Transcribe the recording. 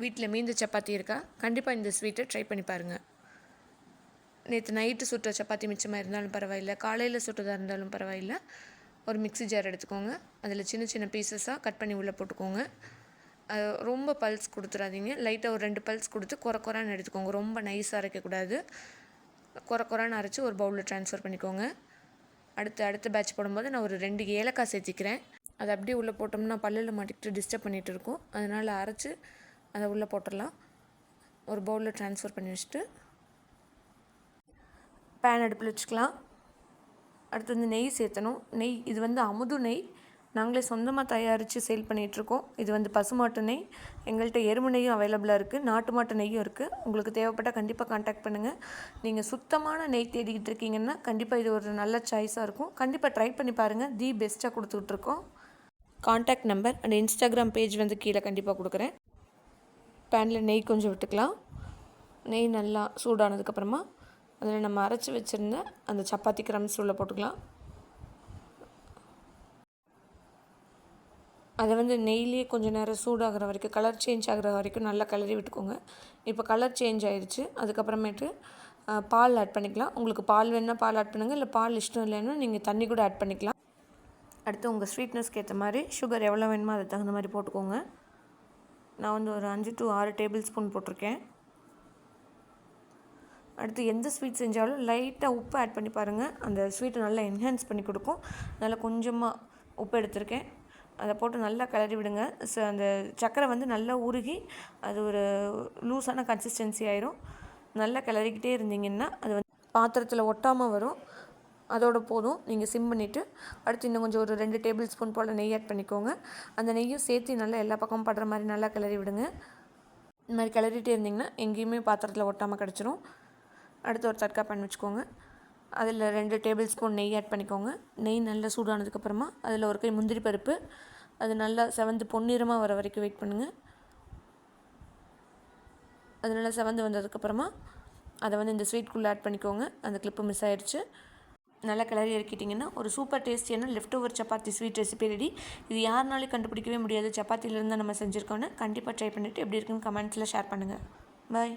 வீட்டில் மீந்த சப்பாத்தி இருக்கா? கண்டிப்பாக இந்த ஸ்வீட்டை ட்ரை பண்ணி பாருங்கள். நேற்று நைட்டு சுட்ட சப்பாத்தி மிச்சமாக இருந்தாலும் பரவாயில்லை, காலையில் சுட்டதாக இருந்தாலும் பரவாயில்லை. ஒரு மிக்ஸி ஜார் எடுத்துக்கோங்க. அதில் சின்ன சின்ன பீசஸாக கட் பண்ணி உள்ளே போட்டுக்கோங்க. ரொம்ப பல்ஸ் கொடுத்துடாதீங்க. லைட்டாக ஒரு 2 பல்ஸ் கொடுத்து குறைன்னு எடுத்துக்கோங்க. ரொம்ப நைஸாக அரைக்கக்கூடாது. குறைன்னு அரைச்சி ஒரு பவுலில் ட்ரான்ஸ்ஃபர் பண்ணிக்கோங்க. அடுத்த பேட்ச் போடும்போது நான் ஒரு 2 ஏலக்காய் சேர்த்திக்கிறேன். அதை அப்படியே உள்ளே போட்டோம்னா பல்லில் மாட்டிக்கிட்டு டிஸ்டர்ப் பண்ணிகிட்டு இருக்கும். அதனால் அரைச்சி அதை உள்ளே போட்டுடலாம். ஒரு பவுலில் ட்ரான்ஸ்ஃபர் பண்ணி வச்சுட்டு பேன் அடுப்பில் வச்சுக்கலாம். அடுத்து வந்து நெய் சேர்த்தணும். நெய் இது வந்து அமுது நெய், நாங்களே சொந்தமாக தயாரித்து சேல் பண்ணிகிட்ருக்கோம். இது வந்து பசுமாட்டு நெய். எங்கள்கிட்ட எருமை நெய்யும் அவைலபிளாக இருக்குது, நாட்டு மாட்டு நெய்யும் இருக்குது. உங்களுக்கு தேவைப்பட்டால் கண்டிப்பாக கான்டாக்ட் பண்ணுங்கள். நீங்கள் சுத்தமான நெய் தேடிக்கிட்டு இருக்கீங்கன்னா கண்டிப்பாக இது ஒரு நல்ல சாய்ஸாக இருக்கும். கண்டிப்பாக ட்ரை பண்ணி பாருங்கள். தி பெஸ்ட்டாக கொடுத்துட்ருக்கோம். Contact number and Instagram page வந்து கீழே கண்டிப்பாக கொடுக்குறேன். பேனில் நெய் கொஞ்சம் விட்டுக்கலாம். நெய் நல்லா சூடானதுக்கப்புறமா அதில் நம்ம அரைச்சி வச்சுருந்த அந்த சப்பாத்தி கிரம்ஸ் உள்ளே போட்டுக்கலாம். அதை வந்து நெய்லேயே கொஞ்சம் நேரம் சூடாகிற வரைக்கும், கலர் சேஞ்ச் ஆகிற வரைக்கும் நல்லா கிளறி விட்டுக்கோங்க. இப்போ கலர் சேஞ்ச் ஆகிடுச்சு. அதுக்கப்புறமேட்டு பால் ஆட் பண்ணிக்கலாம். உங்களுக்கு பால் வேணுன்னா பால் ஆட் பண்ணுங்கள், இல்லை பால் இஷ்டம் இல்லைன்னா நீங்கள் தண்ணி கூட ஆட் பண்ணிக்கலாம். அடுத்து உங்கள் ஸ்வீட்னஸ்க்கு ஏற்ற மாதிரி சுகர் எவ்வளோ வேணுமோ அதுக்கு தகுந்த மாதிரி போட்டுக்கோங்க. நான் வந்து ஒரு 5 to 6 டேபிள் ஸ்பூன் போட்டிருக்கேன். அடுத்து எந்த ஸ்வீட் செஞ்சாலும் லைட்டாக உப்பு ஆட் பண்ணி பாருங்கள். அந்த ஸ்வீட்டை நல்லா என்ஹான்ஸ் பண்ணி கொடுக்கும். நல்லா கொஞ்சமாக உப்பு எடுத்திருக்கேன். அதை போட்டு நல்லா கிளறி விடுங்க. அந்த சர்க்கரை வந்து நல்லா உருகி அது ஒரு லூஸான கன்சிஸ்டன்சி ஆயிரும். நல்லா கிளறிக்கிட்டே இருந்தீங்கன்னா அது வந்து பாத்திரத்தில் ஒட்டாமல் வரும். அதோட போதும். நீங்கள் சிம் பண்ணிவிட்டு அடுத்து இன்னும் கொஞ்சம் ஒரு 2 டேபிள் ஸ்பூன் போல் நெய் ஆட் பண்ணிக்கோங்க. அந்த நெய்யும் சேர்த்து நல்லா எல்லா பக்கமும் படுற மாதிரி நல்லா கிளறி விடுங்க. இந்த மாதிரி கிளறிட்டே இருந்திங்கன்னா எங்கேயுமே பாத்திரத்தில் ஒட்டாமல் கிடச்சிரும். அடுத்து ஒரு தட்கா பேன் வச்சுக்கோங்க. அதில் 2 டேபிள் ஸ்பூன் நெய் ஆட் பண்ணிக்கோங்க. நெய் நல்லா சூடானதுக்கப்புறமா அதில் ஒரு கை முந்திரி பருப்பு, அது நல்லா செவந்து பொன்னிறமாக வர வரைக்கும் வெயிட் பண்ணுங்கள். அது நல்லா செவந்து வந்ததுக்கப்புறமா அதை வந்து இந்த ஸ்வீட்குள்ளே ஆட் பண்ணிக்கோங்க. அந்த கிளிப்பு மிஸ் ஆகிடுச்சு. நல்லா கிளறி இறக்கிட்டிங்கன்னா ஒரு சூப்பர் டேஸ்டியான left over chapati sweet recipe ready. இது யாருனாலையும் கண்டுபிடிக்கவே முடியாது, சப்பாத்தியிலேருந்து நம்ம செஞ்சுருக்கோன்னு. கண்டிப்பாக ட்ரை பண்ணிவிட்டு எப்படி இருக்குன்னு கமெண்ட்ஸில் ஷேர் பண்ணுங்கள். பாய்.